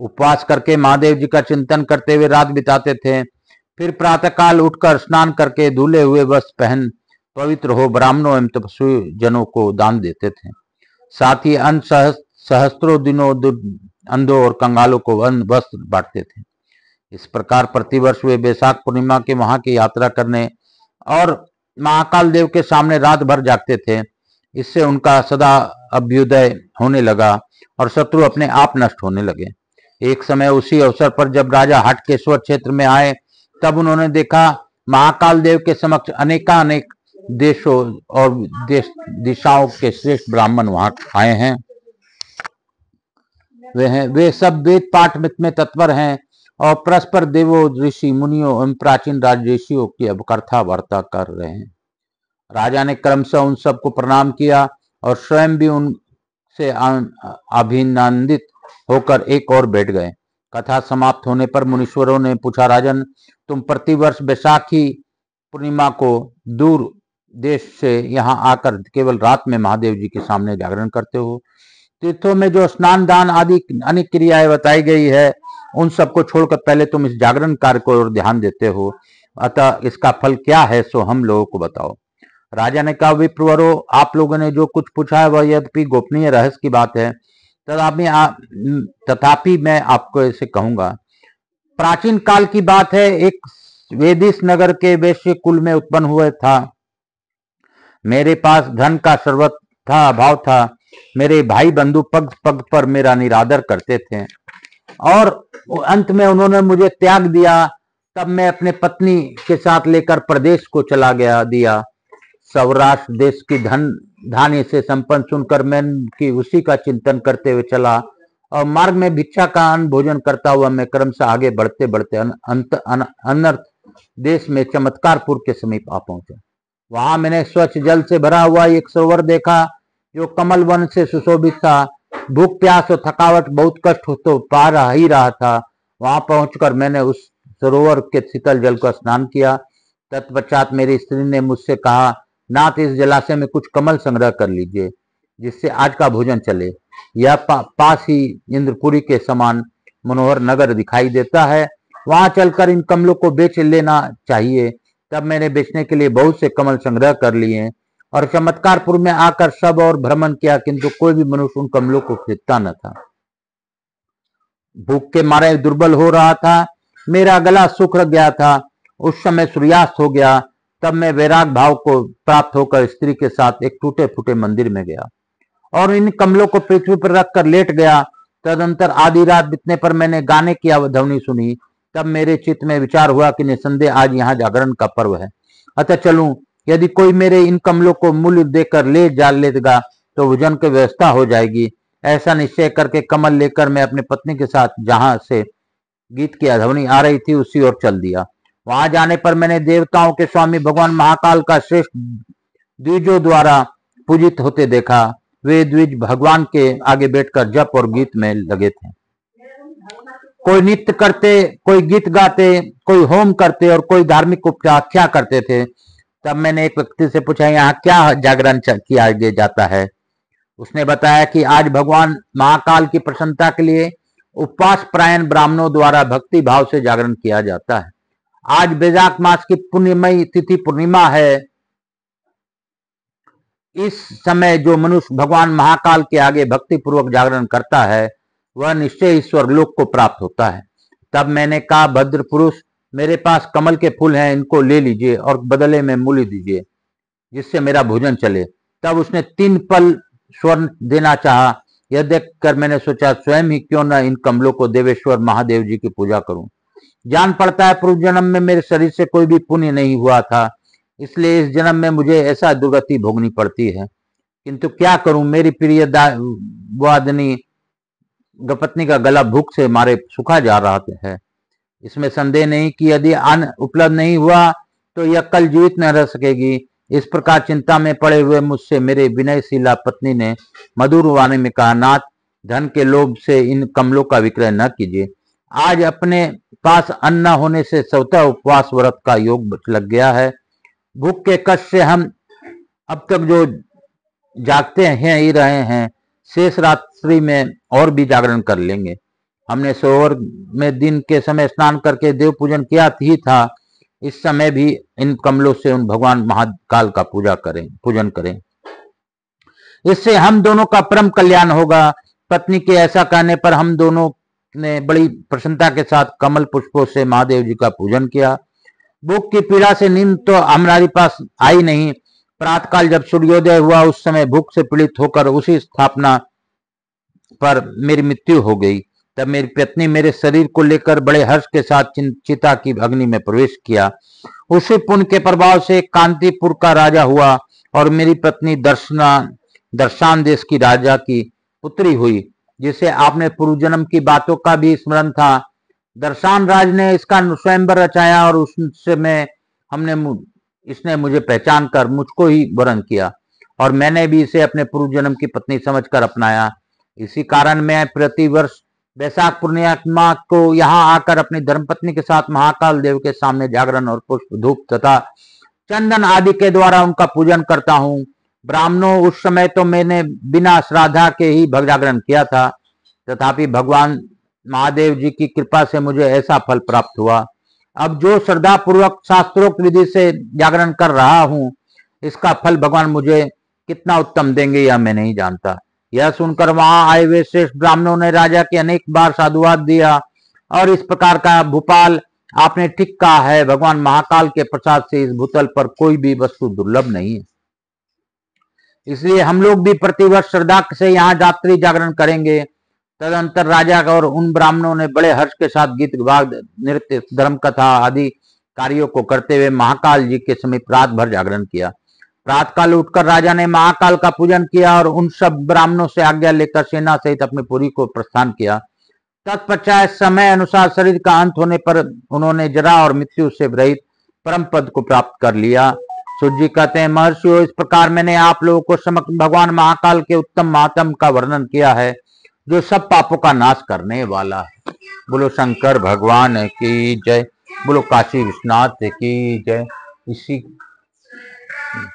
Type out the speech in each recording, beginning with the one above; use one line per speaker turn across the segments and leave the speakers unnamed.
उपवास करके महादेव जी का चिंतन करते हुए रात बिताते थे। फिर प्रातःकाल उठकर स्नान करके धुले हुए वस्त्र पहन पवित्र हो ब्राह्मणों एवं तपस्वी जनों को दान देते थे। साथ ही अन्य सहस्त्रों दिनों अंधों और कंगालों को अन्न वस्त्र बांटते थे। इस प्रकार प्रतिवर्ष वे बैसाख पूर्णिमा के वहां की यात्रा करने और महाकाल देव के सामने रात भर जागते थे। इससे उनका सदा अभ्युदय होने लगा और शत्रु अपने आप नष्ट होने लगे। एक समय उसी अवसर पर जब राजा हटकेश्वर क्षेत्र में आए, तब उन्होंने देखा महाकाल देव के समक्ष अनेकानेक देशों और दिशाओं के श्रेष्ठ ब्राह्मण वहां आए हैं। वे सब वेद पाठ में तत्पर हैं और परस्पर देवों, ऋषि मुनियों एवं प्राचीन राजऋषियों की कथा वार्ता कर रहे हैं। राजा ने क्रमशः उन सबको प्रणाम किया और स्वयं भी उनसे अभिनंदित होकर एक और बैठ गए। कथा समाप्त होने पर मुनीश्वरों ने पूछा, राजन, तुम प्रतिवर्ष बैसाखी पूर्णिमा को दूर देश से यहाँ आकर केवल रात में महादेव जी के सामने जागरण करते हो। तीर्थों में जो स्नान दान आदि अनेक क्रियाएं बताई गई है, उन सबको छोड़कर पहले तुम इस जागरण कार्य को और ध्यान देते हो। अतः इसका फल क्या है सो हम लोगों को बताओ। राजा ने कहा, विप्रवरों, आप लोगों ने जो कुछ पूछा है वह यद्यपि गोपनीय रहस्य की बात है, तथापि मैं आपको ऐसे कहूंगा। प्राचीन काल की बात है, एक वेदिस नगर के वैश्य कुल में उत्पन्न हुआ था। मेरे पास धन का सर्वथा अभाव था। मेरे भाई बंधु पग पग पर मेरा निरादर करते थे और अंत में उन्होंने मुझे त्याग दिया। तब मैं अपने पत्नी के साथ लेकर प्रदेश को चला दिया। सौराष्ट्र देश की धान्य से संपन्न सुनकर मैं कि उसी का चिंतन करते हुए चला और मार्ग में भिक्षा का अन्न भोजन करता हुआ मैं क्रमशः आगे बढ़ते बढ़ते अनर्थ देश में चमत्कारपुर के समीप आ पहुंचा। वहां मैंने स्वच्छ जल से भरा हुआ एक सरोवर देखा जो कमल वन से सुशोभित था। भूख प्यास और थकावट बहुत कष्ट हो तो पा ही रहा था। वहां पहुंचकर मैंने उस सरोवर के शीतल जल का स्नान किया। तत्पश्चात मेरी स्त्री ने मुझसे कहा, नाथ, इस जलाशय में कुछ कमल संग्रह कर लीजिए जिससे आज का भोजन चले। यह पास ही इंद्रपुरी के समान मनोहर नगर दिखाई देता है, वहां चलकर इन कमलों को बेच लेना चाहिए। तब मैंने बेचने के लिए बहुत से कमल संग्रह कर लिए और चमत्कारपुर में आकर सब और भ्रमण किया, किंतु कोई भी मनुष्य उन कमलों को खरीदता न था। भूख के मारे दुर्बल हो रहा था, मेरा गला सूख गया था। उस समय सूर्यास्त हो गया। तब मैं वैराग भाव को प्राप्त होकर स्त्री के साथ एक टूटे फूटे मंदिर में गया और इन कमलों को पृथ्वी पर रखकर लेट गया। तदंतर आधी रात बीतने पर मैंने गाने की ध्वनि सुनी। तब मेरे चित्त में विचार हुआ कि निसंदेह आज यहाँ जागरण का पर्व है, अतः चलूं। यदि कोई मेरे इन कमलों को मूल्य देकर लेगा तो भोजन की व्यवस्था हो जाएगी। ऐसा निश्चय करके कमल लेकर मैं अपनी पत्नी के साथ जहां से गीत की ध्वनि आ रही थी उसी ओर चल दिया। वहां जाने पर मैंने देवताओं के स्वामी भगवान महाकाल का श्रेष्ठ द्विजों द्वारा पूजित होते देखा। वे द्विज भगवान के आगे बैठकर जप और गीत में लगे थे। कोई नृत्य करते, कोई गीत गाते, कोई होम करते और कोई धार्मिक व्याख्या करते थे। तब मैंने एक व्यक्ति से पूछा, यहाँ क्या जागरण किया जाता है? उसने बताया कि आज भगवान महाकाल की प्रसन्नता के लिए उपवास प्रायण ब्राह्मणों द्वारा भक्ति भाव से जागरण किया जाता है। आज बैसाख मास की पुण्यमयी तिथि पूर्णिमा है। इस समय जो मनुष्य भगवान महाकाल के आगे भक्ति पूर्वक जागरण करता है वह निश्चय ईश्वर लोक को प्राप्त होता है। तब मैंने कहा, भद्र पुरुष, मेरे पास कमल के फूल हैं, इनको ले लीजिए और बदले में मूल्य दीजिए जिससे मेरा भोजन चले। तब उसने 3 पल स्वर्ण देना चाहा। यह देखकर मैंने सोचा, स्वयं ही क्यों न इन कमलों को देवेश्वर महादेव जी की पूजा करूं। जान पड़ता है पूर्व जन्म में मेरे शरीर से कोई भी पुण्य नहीं हुआ था, इसलिए इस जन्म में मुझे ऐसा दुर्गति भोगनी पड़ती है। किंतु क्या करूं, मेरी प्रिय वादनी गपत्नी का गला भूख से मारे सूखा जा रहा है। इसमें संदेह नहीं कि यदि अन्न उपलब्ध नहीं हुआ तो यह कल जीवित न रह सकेगी। इस प्रकार चिंता में पड़े हुए मुझसे मेरे विनयशीला पत्नी ने मधुर वाणी में कहा, नाथ, धन के लोभ से इन कमलों का विक्रय न कीजिए। आज अपने पास अन्न न होने से स्वतः उपवास व्रत का योग लग गया है। भूख के कष्ट से हम अब तक जो जागते हैं ही रहे हैं, शेष रात्रि में और भी जागरण कर लेंगे। हमने सरोवर में दिन के समय स्नान करके देव पूजन किया ही था, इस समय भी इन कमलों से उन भगवान महाकाल का पूजन करें। इससे हम दोनों का परम कल्याण होगा। पत्नी के ऐसा कहने पर हम दोनों ने बड़ी प्रसन्नता के साथ कमल पुष्पों से महादेव जी का पूजन किया। भूख की पीड़ा से नींद तो हमारे पास आई नहीं। प्रातःकाल जब सूर्योदय हुआ उस समय भूख से पीड़ित होकर उसी स्थापना पर मेरी मृत्यु हो गई। तब मेरी पत्नी मेरे शरीर को लेकर बड़े हर्ष के साथ चिता की अग्नि में प्रवेश किया। उसी पुण्य के प्रभाव से कांतिपुर का राजा हुआ और मेरी पत्नी दर्शान देश की राजा की पुत्री हुई, जिसे आपने पूर्व जन्म की बातों का भी स्मरण था। दर्शान राज ने इसका स्वयंवर रचाया और इसने मुझे पहचान कर मुझको ही वरण किया और मैंने भी इसे अपने पूर्व जन्म की पत्नी समझकर अपनाया। इसी कारण मैं प्रतिवर्ष वैशाख पूर्णिमा को यहाँ आकर अपनी धर्मपत्नी के साथ महाकाल देव के सामने जागरण और पुष्प धूप तथा चंदन आदि के द्वारा उनका पूजन करता हूँ। ब्राह्मणों, उस समय तो मैंने बिना श्राद्धा के ही जागरण किया था, तथापि भगवान महादेव जी की कृपा से मुझे ऐसा फल प्राप्त हुआ। अब जो श्रद्धा पूर्वक शास्त्रोक्त विधि से जागरण कर रहा हूँ, इसका फल भगवान मुझे कितना उत्तम देंगे यह मैं नहीं जानता। यह सुनकर वहां आए हुए श्रेष्ठ ब्राह्मणों ने राजा के अनेक बार साधुवाद दिया और इस प्रकार का, भूपाल आपने ठीक कहा है, भगवान महाकाल के प्रसाद से इस भूतल पर कोई भी वस्तु दुर्लभ नहीं है। इसलिए हम लोग भी प्रतिवर्ष श्रद्धा से यहाँ रात्रि जागरण करेंगे। तदंतर राजा और उन ब्राह्मणों ने बड़े हर्ष के साथ गीत वाद नृत्य धर्म कथा आदि कार्यों को करते हुए महाकाल जी के समीप रात भर जागरण किया। प्रातःकाल उठकर राजा ने महाकाल का पूजन किया और उन सब ब्राह्मणों से आज्ञा लेकर सेना सहित अपनी पुरी को प्रस्थान किया। तत्पश्चात समय अनुसार शरीर का अंत होने पर उन्होंने जरा और मृत्यु से रहित परम पद को प्राप्त कर लिया। सूर्य जी कहते हैं, महर्षियों, इस प्रकार मैंने आप लोगों को समक्ष भगवान महाकाल के उत्तम महात्म का वर्णन किया है, जो सब पापों का नाश करने वाला है। बोलो शंकर भगवान की जय, बोलो काशी विश्वनाथ की जय। इसी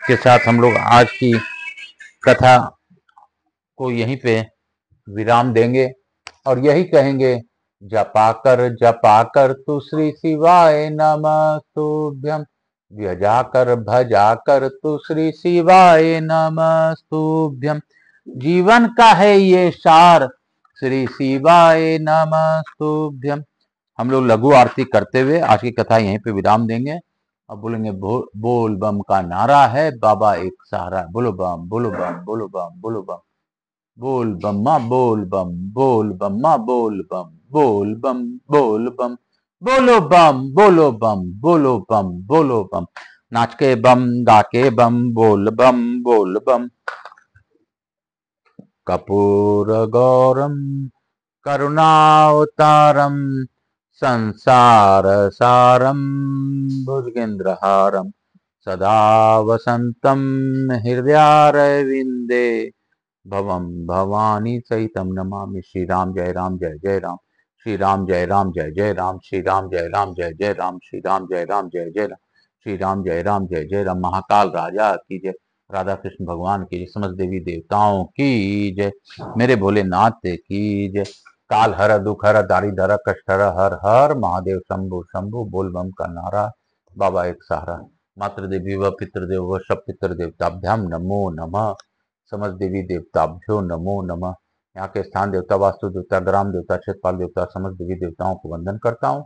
के साथ हम लोग आज की कथा को यहीं पे विराम देंगे और यही कहेंगे, जपा कर तू श्री शिवाय नमः तुभ्यम, व्यजा कर भजा कर तू श्री शिवाय नमः तुभ्यम, जीवन का है ये सार श्री शिवाय नमः तुभ्यम। हम लोग लघु आरती करते हुए आज की कथा यहीं पे विराम देंगे। अब बोलेंगे बोल बम का नारा है, बाबा एक सहारा। बोलो बम, बोलो बम, बोलो बम, बोलो बम, बोल बम्मा बोल बम, बोल बम्मा बोल बम, बोल बम बोल बम, बोलो बम, बोलो बम, बोलो बम, बोलो बम, नाच के बम, गा के बम, बोल बम, बोल बम। कपूर गौरम करुणावतारम संसार सारम भुजगेंद्रहारम सदा वसंतम हृदयारविंदे भवम भवानी सहितम नमामि। श्री राम जय राम जय जय राम, श्री राम जय राम जय जय राम, श्री राम जय राम जय जय राम, श्री राम जय राम जय जय राम, श्री राम जय राम जय जय राम। महाकाल राजा की जय, राधा कृष्ण भगवान की जय, समस्त देवी देवताओं की जय, मेरे भोलेनाथ की जय। काल हर दुख हर दारिद्र कष्ट हर, हर हर महादेव शंभु शंभु। बोल बम का नारा, बाबा एक सहारा। मातृदेवी व पितृदेव व सब पितृ देवताभ्याम नमो नमः, समस्त देवी देवताभ्यो नमो नमः। यहाँ के स्थान देवता, वास्तु देवता, ग्राम देवता, क्षेत्रपाल देवता, समस्त देवी देवताओं को वंदन करता हूँ।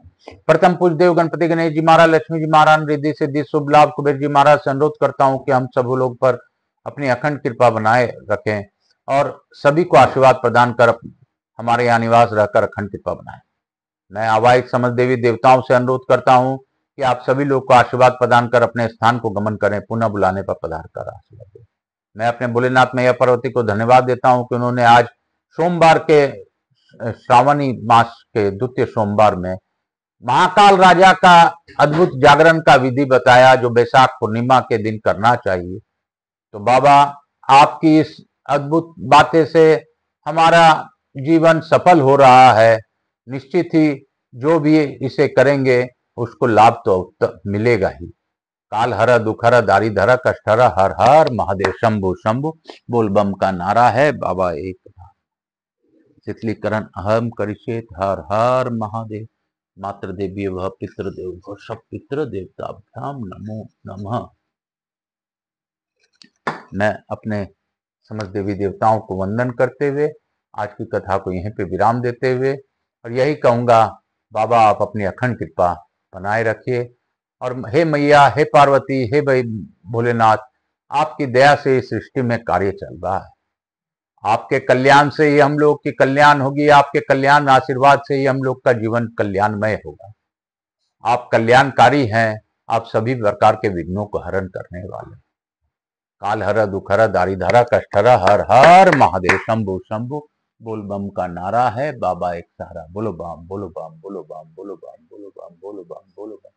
प्रथम पूज्य देव गणपति गणेश जी महाराज, लक्ष्मी जी महाराज, रिद्धि सिद्धि शुभ लाभ कुबेर जी महाराज से अनुरोध करता हूँ कि हम सब लोग पर अपनी अखंड कृपा बनाए रखें और सभी को आशीर्वाद प्रदान कर हमारे यहाँ निवास रहकर अखंड कृपा बनाए। मैं आवाहिक समस्त देवी देवताओं से अनुरोध करता हूँ कि आप सभी लोग को आशीर्वाद प्रदान कर अपने स्थान को गमन करें, पुनः बुलाने पर पधार कर आशीर्वाद दें। मैं अपने भोलेनाथ मैया पार्वती को धन्यवाद देता हूँ कि उन्होंने आज सोमवार के श्रावणी मास के द्वितीय सोमवार में महाकाल राजा का अद्भुत जागरण का विधि बताया, जो वैशाख पूर्णिमा के दिन करना चाहिए। तो बाबा, आपकी इस अद्भुत बातें से हमारा जीवन सफल हो रहा है। निश्चित ही जो भी इसे करेंगे उसको लाभ तो मिलेगा ही। काल हर दुख हर दारिद्र कष्ट हर, हर हर महादेव शंभु शंभु। बोल बम का नारा है, बाबा एक। शीतलीकरण अहम करिष्येत। हर हर महादेव। मातृदेवी वह पितृदेव भव सब पितृ देवताभ्याम नमो नमः। मैं अपने समस्त देवी देवताओं को वंदन करते हुए आज की कथा को यहीं पे विराम देते हुए और यही कहूँगा, बाबा आप अपनी अखंड कृपा बनाए रखिए। और हे मैया, हे पार्वती, हे भाई भोलेनाथ, आपकी दया से इस सृष्टि में कार्य चल रहा है। आपके कल्याण से ही हम लोग की कल्याण होगी, आपके कल्याण आशीर्वाद से ही हम लोग का जीवन कल्याणमय होगा। आप कल्याणकारी हैं, आप सभी प्रकार के विघ्नों को हरण करने वाले। काल हर दुख हर दारिधरा कष्ट हर। हर हर महादेव। शंभु शंभु बोल बम का नारा है, बाबा एक सहारा। बोलो बम बोलो बम बोलो बम बोलो बम बोलो बम बोलो बम बोलो बम।